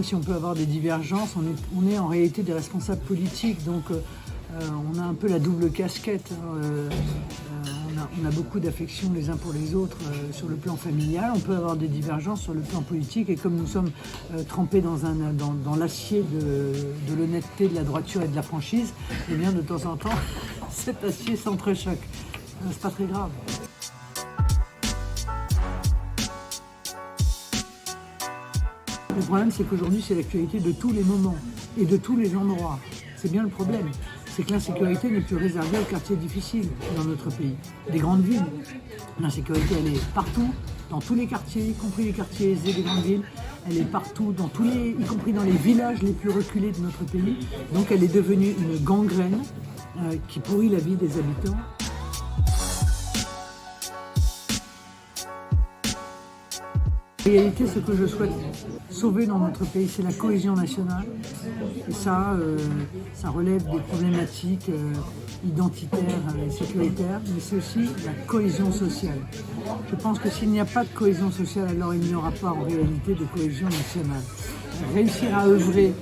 si on peut avoir des divergences, on est en réalité des responsables politiques, donc on a un peu la double casquette. On a beaucoup d'affection les uns pour les autres sur le plan familial. On peut avoir des divergences sur le plan politique, et comme nous sommes trempés dans l'acier de l'honnêteté, de la droiture et de la franchise, eh bien de temps en temps, cet acier s'entrechoque. C'est pas très grave. Le problème, c'est qu'aujourd'hui, c'est l'actualité de tous les moments et de tous les endroits. C'est bien le problème. C'est que l'insécurité n'est plus réservée aux quartiers difficiles dans notre pays. Les grandes villes, l'insécurité, elle est partout, dans tous les quartiers, y compris les quartiers aisés des grandes villes. Elle est partout, y compris dans les villages les plus reculés de notre pays. Donc elle est devenue une gangrène qui pourrit la vie des habitants. En réalité, ce que je souhaite sauver dans notre pays, c'est la cohésion nationale. Et ça relève des problématiques identitaires et sécuritaires, mais c'est aussi la cohésion sociale. Je pense que s'il n'y a pas de cohésion sociale, alors il n'y aura pas en réalité de cohésion nationale. Réussir à œuvrer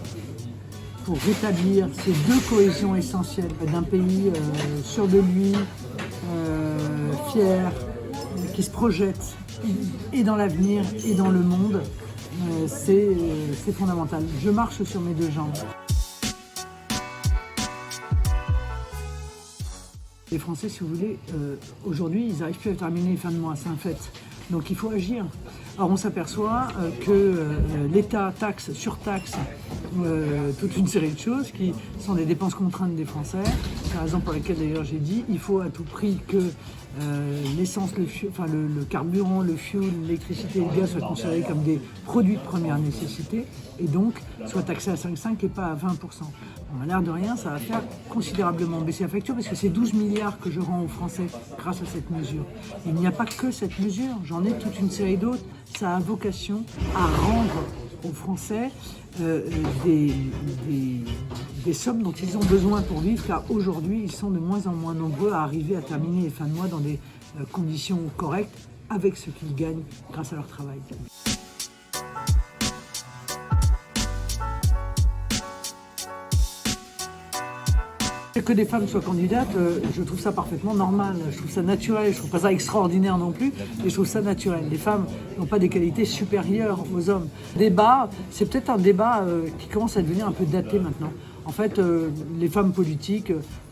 pour rétablir ces deux cohésions essentielles d'un pays sûr de lui, fier, qui se projette et dans l'avenir et dans le monde, c'est fondamental. Je marche sur mes deux jambes. Les Français, si vous voulez, aujourd'hui, ils n'arrivent plus à terminer les fins de mois, c'est un fait. Donc il faut agir. Alors on s'aperçoit que l'État surtaxe toute une série de choses qui sont des dépenses contraintes des Français. C'est la raison pour laquelle d'ailleurs j'ai dit il faut à tout prix que l'essence, le carburant, le fioul, l'électricité et le gaz soient considérés comme des produits de première nécessité et donc soient taxés à 5,5 et pas à 20%. Bon, à l'air de rien, ça va faire considérablement baisser la facture parce que c'est 12 milliards que je rends aux Français grâce à cette mesure. Il n'y a pas que cette mesure, j'en ai toute une série d'autres. Ça a vocation à rendre aux Français des sommes dont ils ont besoin pour vivre, car aujourd'hui, ils sont de moins en moins nombreux à arriver à terminer les fins de mois dans des conditions correctes avec ce qu'ils gagnent grâce à leur travail. Que des femmes soient candidates, je trouve ça parfaitement normal, je trouve ça naturel, je trouve pas ça extraordinaire non plus, mais je trouve ça naturel. Les femmes n'ont pas des qualités supérieures aux hommes. Le débat, c'est peut-être un débat qui commence à devenir un peu daté maintenant. En fait, les femmes politiques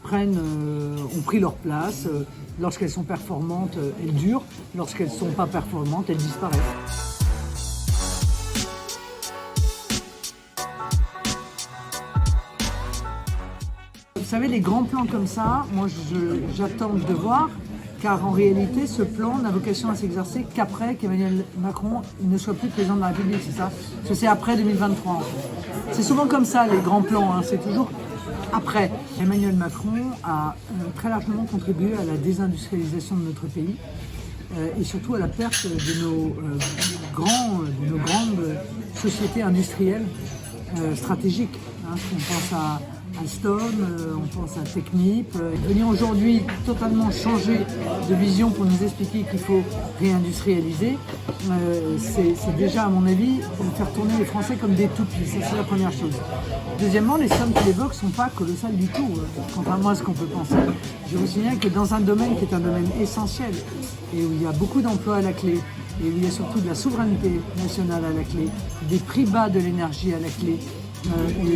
ont pris leur place, lorsqu'elles sont performantes, elles durent, lorsqu'elles ne sont pas performantes, elles disparaissent. Vous savez, les grands plans comme ça, moi j'attends de voir, car en réalité ce plan n'a vocation à s'exercer qu'après qu'Emmanuel Macron ne soit plus président de la République, c'est ça? Parce que c'est après 2023 en fait. C'est souvent comme ça les grands plans, hein, c'est toujours après. Emmanuel Macron a très largement contribué à la désindustrialisation de notre pays et surtout à la perte de nos grandes sociétés industrielles stratégiques. Hein, on pense à Alstom, on pense à Technip. Venir aujourd'hui totalement changer de vision pour nous expliquer qu'il faut réindustrialiser, c'est déjà à mon avis faire tourner les Français comme des toupies, ça c'est la première chose. Deuxièmement, les sommes qu'il évoque ne sont pas colossales du tout, contrairement à ce qu'on peut penser. Je vous signale que dans un domaine qui est un domaine essentiel et où il y a beaucoup d'emplois à la clé, et où il y a surtout de la souveraineté nationale à la clé, des prix bas de l'énergie à la clé,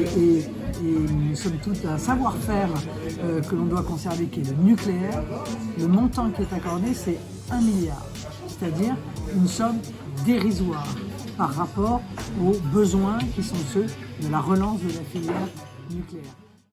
et nous sommes tous un savoir-faire que l'on doit conserver, qui est le nucléaire. Le montant qui est accordé, c'est 1 milliard, c'est-à-dire une somme dérisoire par rapport aux besoins qui sont ceux de la relance de la filière nucléaire.